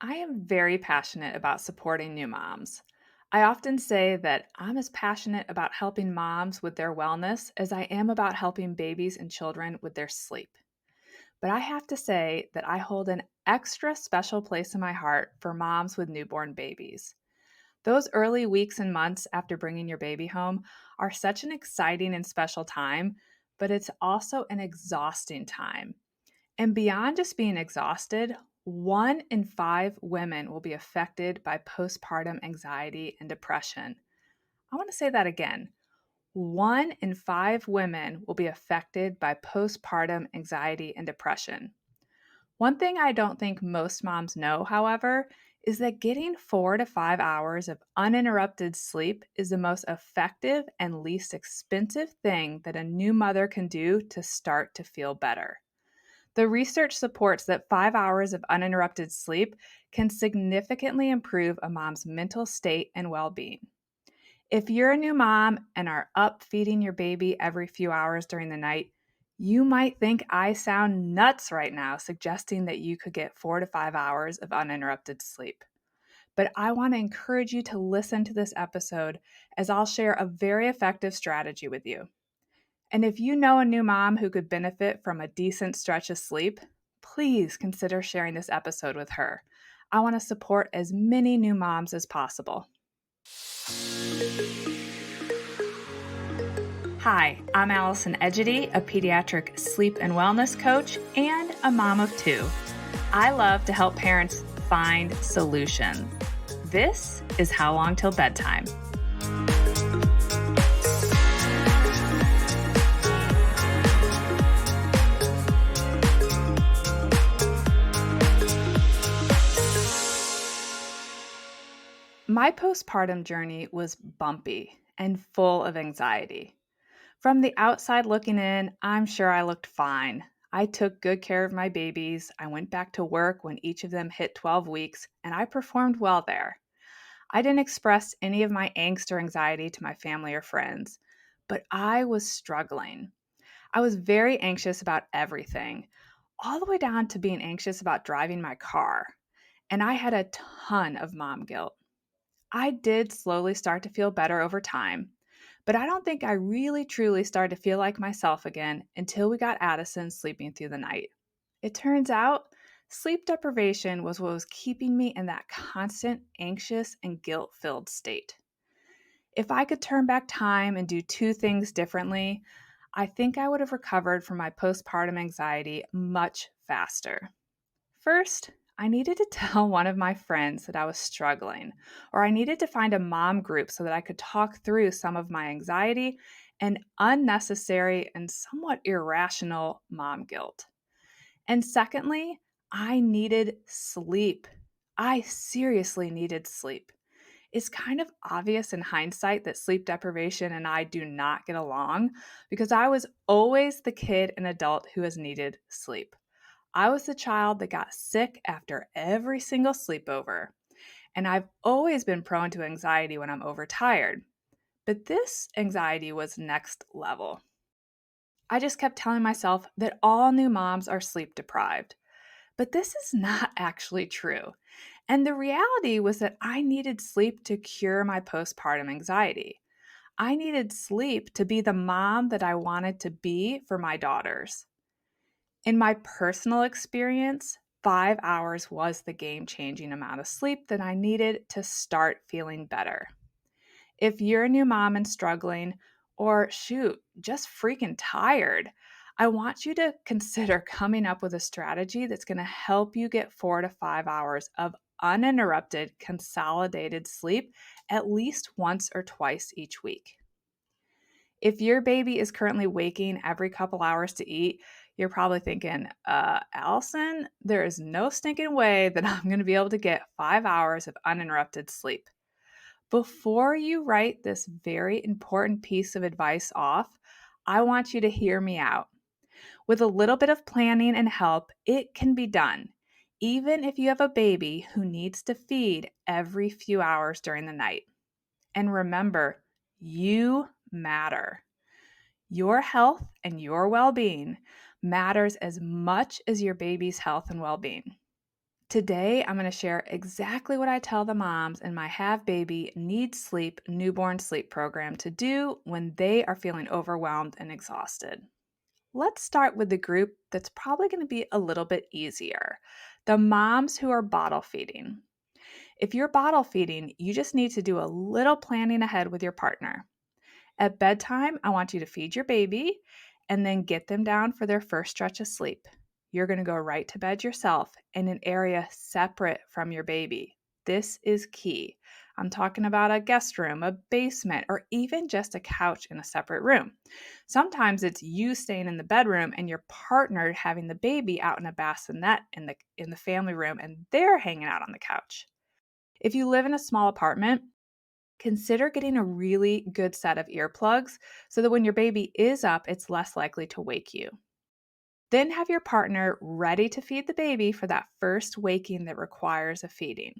I am very passionate about supporting new moms. I often say that I'm as passionate about helping moms with their wellness as I am about helping babies and children with their sleep. But I have to say that I hold an extra special place in my heart for moms with newborn babies. Those early weeks and months after bringing your baby home are such an exciting and special time, but it's also an exhausting time. And beyond just being exhausted, 1 in 5 women will be affected by postpartum anxiety and depression. I want to say that again. 1 in 5 women will be affected by postpartum anxiety and depression. One thing I don't think most moms know, however, is that getting 4 to 5 hours of uninterrupted sleep is the most effective and least expensive thing that a new mother can do to start to feel better. The research supports that 5 hours of uninterrupted sleep can significantly improve a mom's mental state and well being. If you're a new mom and are up feeding your baby every few hours during the night, you might think I sound nuts right now suggesting that you could get 4 to 5 hours of uninterrupted sleep. But I want to encourage you to listen to this episode as I'll share a very effective strategy with you. And if you know a new mom who could benefit from a decent stretch of sleep, please consider sharing this episode with her. I want to support as many new moms as possible. Hi, I'm Allison Egidi, a pediatric sleep and wellness coach and a mom of two. I love to help parents find solutions. This is How Long Till Bedtime. My postpartum journey was bumpy and full of anxiety. From the outside looking in, I'm sure I looked fine. I took good care of my babies. I went back to work when each of them hit 12 weeks, and I performed well there. I didn't express any of my angst or anxiety to my family or friends, but I was struggling. I was very anxious about everything, all the way down to being anxious about driving my car. And I had a ton of mom guilt. I did slowly start to feel better over time, but I don't think I really truly started to feel like myself again until we got Addison sleeping through the night. It turns out sleep deprivation was what was keeping me in that constant anxious and guilt filled state. If I could turn back time and do two things differently, I think I would have recovered from my postpartum anxiety much faster. First, I needed to tell one of my friends that I was struggling, or I needed to find a mom group so that I could talk through some of my anxiety and unnecessary and somewhat irrational mom guilt. And secondly, I needed sleep. I seriously needed sleep. It's kind of obvious in hindsight that sleep deprivation and I do not get along because I was always the kid and adult who has needed sleep. I was the child that got sick after every single sleepover, and I've always been prone to anxiety when I'm overtired. But this anxiety was next level. I just kept telling myself that all new moms are sleep deprived. But this is not actually true. And the reality was that I needed sleep to cure my postpartum anxiety. I needed sleep to be the mom that I wanted to be for my daughters. In my personal experience, 5 hours was the game changing amount of sleep that I needed to start feeling better. If you're a new mom and struggling, or shoot, just freaking tired, I want you to consider coming up with a strategy that's going to help you get 4 to 5 hours of uninterrupted, consolidated sleep at least once or twice each week. If your baby is currently waking every couple hours to eat, you're probably thinking, Allison, there is no stinking way that I'm going to be able to get 5 hours of uninterrupted sleep. Before you write this very important piece of advice off, I want you to hear me out. With a little bit of planning and help, it can be done, even if you have a baby who needs to feed every few hours during the night. And remember, you matter. Your health and your well being matters as much as your baby's health and well being. Today, I'm going to share exactly what I tell the moms in my Have Baby Need Sleep newborn sleep program to do when they are feeling overwhelmed and exhausted. Let's start with the group that's probably going to be a little bit easier, the moms who are bottle feeding. If you're bottle feeding, you just need to do a little planning ahead with your partner. At bedtime, I want you to feed your baby and then get them down for their first stretch of sleep. You're going to go right to bed yourself in an area separate from your baby. This is key. I'm talking about a guest room, a basement, or even just a couch in a separate room. Sometimes it's you staying in the bedroom and your partner having the baby out in a bassinet in the family room and they're hanging out on the couch. If you live in a small apartment, consider getting a really good set of earplugs so that when your baby is up, it's less likely to wake you. Then have your partner ready to feed the baby for that first waking that requires a feeding.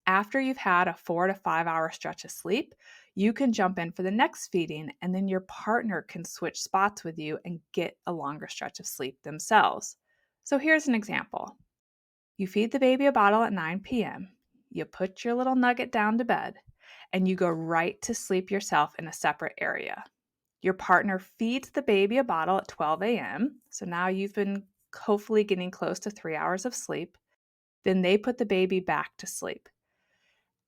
After you've had a 4 to 5 hour stretch of sleep, you can jump in for the next feeding, and then your partner can switch spots with you and get a longer stretch of sleep themselves. So here's an example. You feed the baby a bottle at 9 p.m., you put your little nugget down to bed, and you go right to sleep yourself in a separate area. Your partner feeds the baby a bottle at 12 a.m., so now you've been hopefully getting close to 3 hours of sleep. Then they put the baby back to sleep.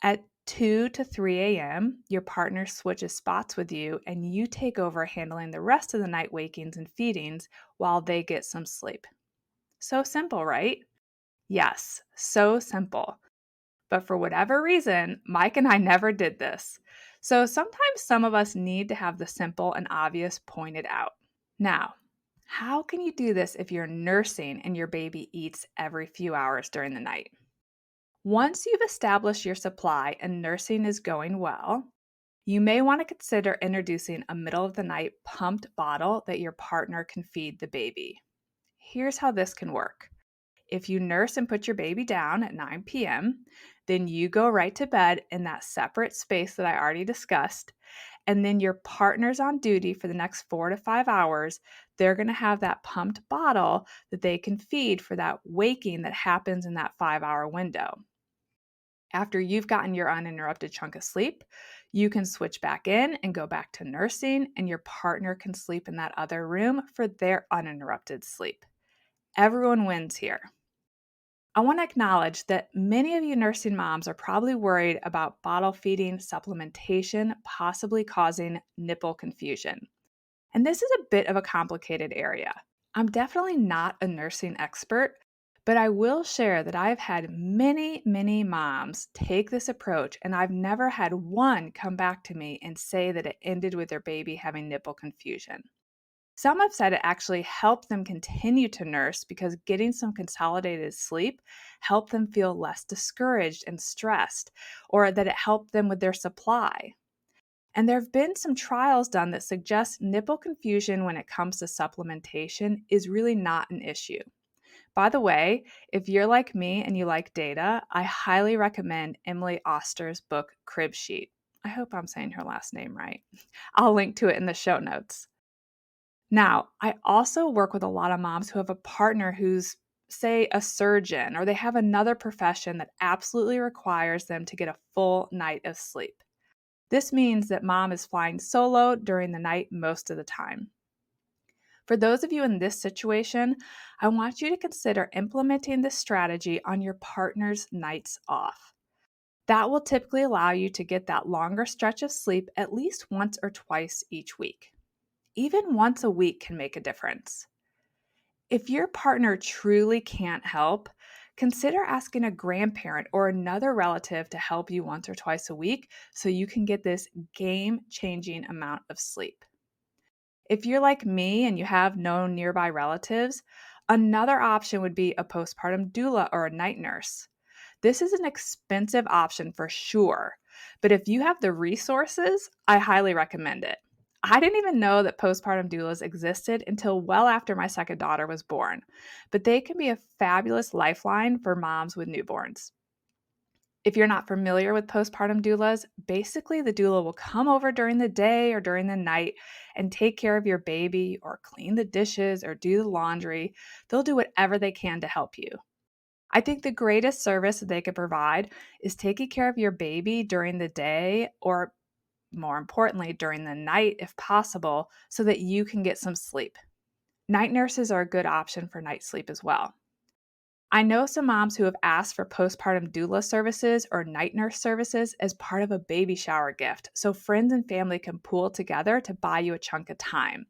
At 2 to 3 a.m., your partner switches spots with you and you take over handling the rest of the night wakings and feedings while they get some sleep. So simple, right? Yes, so simple. But for whatever reason, Mike and I never did this. So sometimes some of us need to have the simple and obvious pointed out. Now, how can you do this if you're nursing and your baby eats every few hours during the night? Once you've established your supply and nursing is going well, you may want to consider introducing a middle of the night pumped bottle that your partner can feed the baby. Here's how this can work. If you nurse and put your baby down at 9 p.m., then you go right to bed in that separate space that I already discussed. And then your partner's on duty for the next 4 to 5 hours. They're going to have that pumped bottle that they can feed for that waking that happens in that 5 hour window. After you've gotten your uninterrupted chunk of sleep, you can switch back in and go back to nursing, and your partner can sleep in that other room for their uninterrupted sleep. Everyone wins here. I want to acknowledge that many of you nursing moms are probably worried about bottle feeding supplementation possibly causing nipple confusion. And this is a bit of a complicated area. I'm definitely not a nursing expert, but I will share that I've had many moms take this approach, and I've never had one come back to me and say that it ended with their baby having nipple confusion. Some have said it actually helped them continue to nurse because getting some consolidated sleep helped them feel less discouraged and stressed, or that it helped them with their supply. And there have been some trials done that suggest nipple confusion when it comes to supplementation is really not an issue. By the way, if you're like me and you like data, I highly recommend Emily Oster's book, Crib Sheet. I hope I'm saying her last name right. I'll link to it in the show notes. Now, I also work with a lot of moms who have a partner who's, say, a surgeon, or they have another profession that absolutely requires them to get a full night of sleep. This means that mom is flying solo during the night most of the time. For those of you in this situation, I want you to consider implementing this strategy on your partner's nights off. That will typically allow you to get that longer stretch of sleep at least once or twice each week. Even once a week can make a difference. If your partner truly can't help, consider asking a grandparent or another relative to help you once or twice a week so you can get this game-changing amount of sleep. If you're like me and you have no nearby relatives, another option would be a postpartum doula or a night nurse. This is an expensive option for sure, but if you have the resources, I highly recommend it. I didn't even know that postpartum doulas existed until well after my second daughter was born, but they can be a fabulous lifeline for moms with newborns. If you're not familiar with postpartum doulas, basically the doula will come over during the day or during the night and take care of your baby or clean the dishes or do the laundry. They'll do whatever they can to help you. I think the greatest service that they could provide is taking care of your baby during the day, or more importantly, during the night if possible, so that you can get some sleep. Night nurses are a good option for night sleep as well. I know some moms who have asked for postpartum doula services or night nurse services as part of a baby shower gift, so friends and family can pool together to buy you a chunk of time.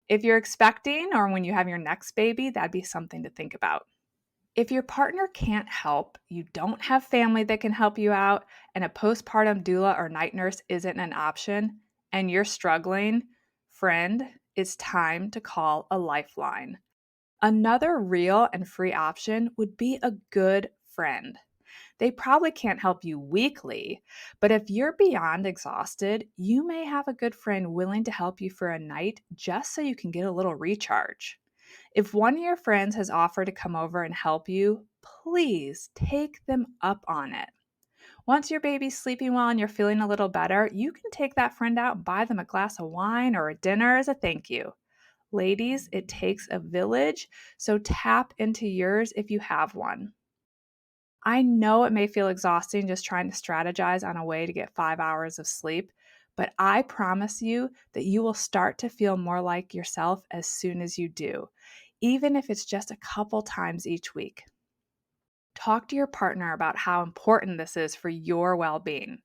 If you're expecting or when you have your next baby, that'd be something to think about. If your partner can't help, you don't have family that can help you out, and a postpartum doula or night nurse isn't an option, and you're struggling, friend, it's time to call a lifeline. Another real and free option would be a good friend. They probably can't help you weekly, but if you're beyond exhausted, you may have a good friend willing to help you for a night just so you can get a little recharge. If one of your friends has offered to come over and help you, please take them up on it. Once your baby's sleeping well and you're feeling a little better, you can take that friend out and buy them a glass of wine or a dinner as a thank you. Ladies, it takes a village, so tap into yours if you have one. I know it may feel exhausting just trying to strategize on a way to get 5 hours of sleep, but I promise you that you will start to feel more like yourself as soon as you do, even if it's just a couple times each week. Talk to your partner about how important this is for your well-being.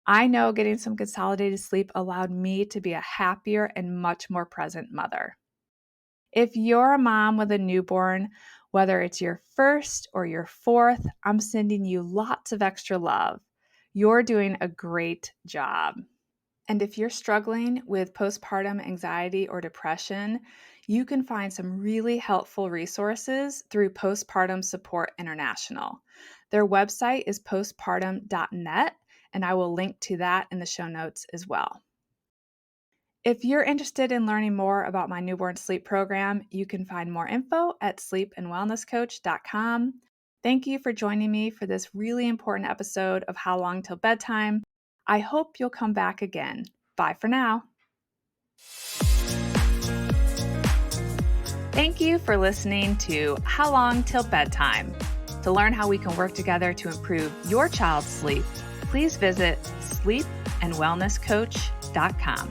I know getting some consolidated sleep allowed me to be a happier and much more present mother. If you're a mom with a newborn, whether it's your first or your fourth, I'm sending you lots of extra love. You're doing a great job. And if you're struggling with postpartum anxiety or depression, you can find some really helpful resources through Postpartum Support International. Their website is postpartum.net, and I will link to that in the show notes as well. If you're interested in learning more about my newborn sleep program, you can find more info at sleepandwellnesscoach.com. Thank you for joining me for this really important episode of How Long Till Bedtime. I hope you'll come back again. Bye for now. Thank you for listening to How Long Till Bedtime. To learn how we can work together to improve your child's sleep, please visit sleepandwellnesscoach.com.